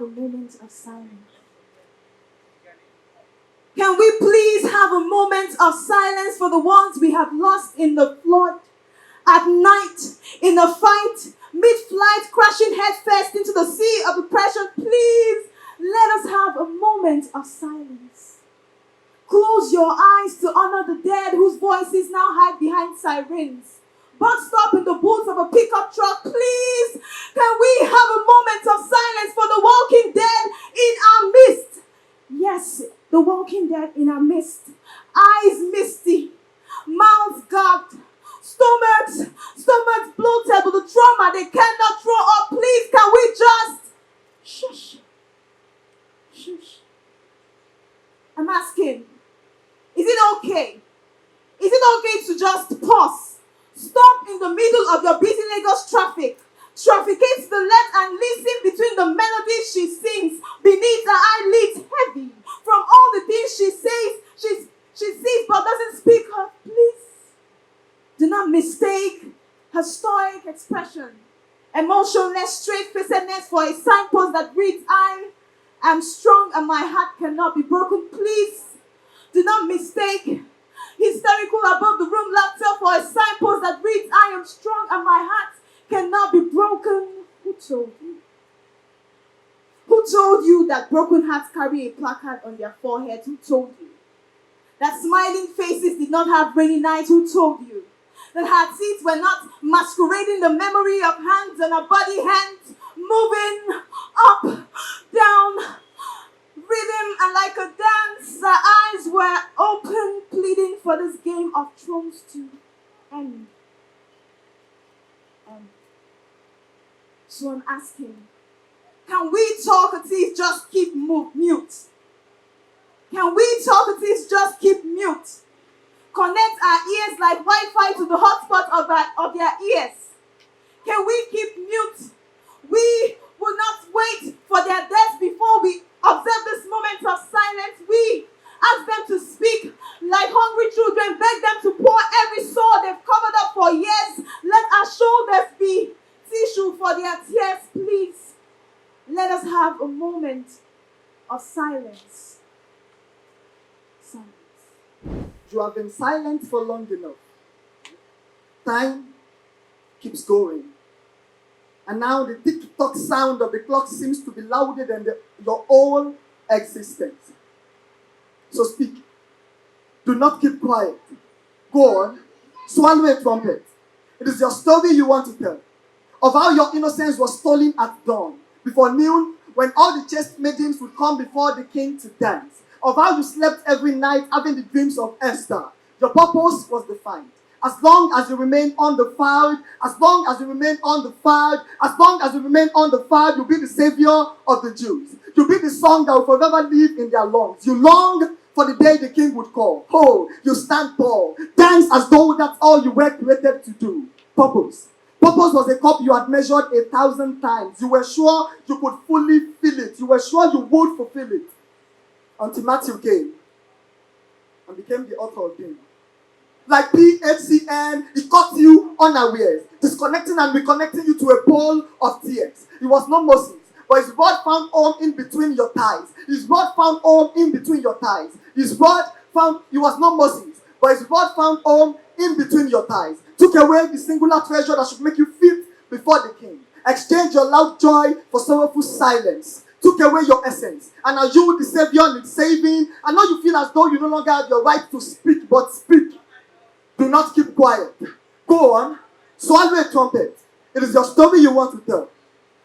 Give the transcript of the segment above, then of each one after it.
a moment of silence? Can we please have a moment of silence for the ones we have lost in the flood, at night, in a fight, mid-flight, crashing headfirst into the sea of depression? Please, let us have a moment of silence. Close your eyes to honor the dead whose voices now hide behind sirens. Boxed up in the boots of a pickup truck, please, can we have a moment of silence for the walking dead in our midst? Yes, the walking dead in our midst. Eyes misty, mouths gagged, stomachs bloated with the trauma they cannot throw up. Please, can we just shush? Shush. I'm asking, is it okay? Is it okay to just pause? Stop in the middle of your busy Lagos traffic. Trafficate to the left and listen between the melodies she sings. Beneath her eyelids heavy from all the things she says, she sees but doesn't speak her. Please, do not mistake her stoic expression, emotionless, straight-facedness for a signpost that reads, I am strong and my heart cannot be broken. Please, do not mistake hysterical above the room laughter for a signpost that reads, I am strong and my heart cannot be broken. Who told you? Who told you that broken hearts carry a placard on their foreheads? Who told you? That smiling faces did not have rainy nights? Who told you? That heart seats were not masquerading the memory of hands on a body, hands moving up, down, rhythm and like a dance. Her eyes were open, pleading for this game of thrones to end. So I'm asking, can we talkatives just keep mute? Can we talkatives just keep mute? Connect our ears like Wi-Fi to the hotspot of their ears. Can we keep mute? We will not wait for their deaths before we observe this moment of silence. We ask them to speak like hungry children, beg them to pour every soul they've covered up for years. Let our shoulders be tissue for their tears. Please, let us have a moment of silence. Silence. You have been silent for long enough. Time keeps going. And now the tick-tock sound of the clock seems to be louder than your whole existence. So speak. Do not keep quiet. Go on. Swallow a trumpet. It is your story you want to tell. Of how your innocence was stolen at dawn, before noon, when all the chaste maidens would come before the king to dance. Of how you slept every night having the dreams of Esther. Your purpose was defined. As long as you remain undefiled, as long as you remain undefiled, as long as you remain undefiled, you'll be the savior of the Jews. You'll be the song that will forever live in their lungs. You long for the day the king would call. Oh, you stand tall. Dance as though that's all you were created to do. Purpose. Purpose was a cup you had measured 1,000 times. You were sure you could fully fill it. You were sure you would fulfill it. Until Matthew came and became the author of him. Like PHCN, he caught you unawares, disconnecting and reconnecting you to a pool of tears. It was not Moses, but his rod found home in between your thighs. His rod found home in between your thighs. His rod found, it was not Moses, but his rod found home in between your thighs. Took away the singular treasure that should make you fit before the king. Exchange your loud joy for sorrowful silence. Took away your essence. And now you, the savior, need saving. And now you feel as though you no longer have your right to speak, but speak. Do not keep quiet. Go on. Swallow a trumpet. It is your story you want to tell.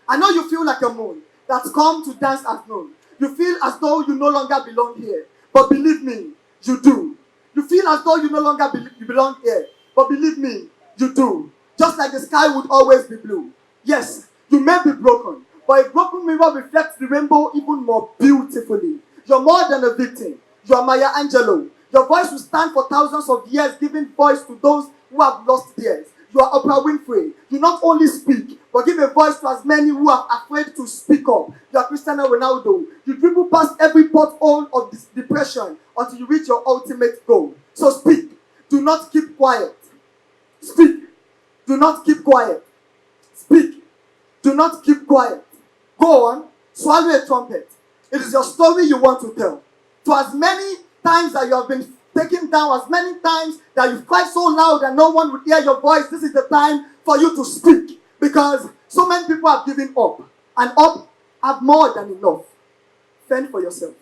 I know you feel like a moon that's come to dance at noon. You feel as though you no longer belong here. But believe me, you do. You feel as though you no longer belong here. But believe me, you do. Just like the sky would always be blue. Yes, you may be broken, but a broken mirror reflects the rainbow even more beautifully. You're more than a victim. You are Maya Angelou. Your voice will stand for thousands of years, giving voice to those who have lost theirs. You are Oprah Winfrey. You not only speak, but give a voice to as many who are afraid to speak up. You are Cristiano Ronaldo. You dribble past every pothole of this depression until you reach your ultimate goal. So speak. Do not keep quiet. Speak. Do not keep quiet. Speak. Do not keep quiet. Go on. Swallow a trumpet. It is your story you want to tell. To as many times that you have been taken down, as many times that you've cried so loud that no one would hear your voice, this is the time for you to speak. Because so many people have given up. And up have more than enough. Fend for yourself.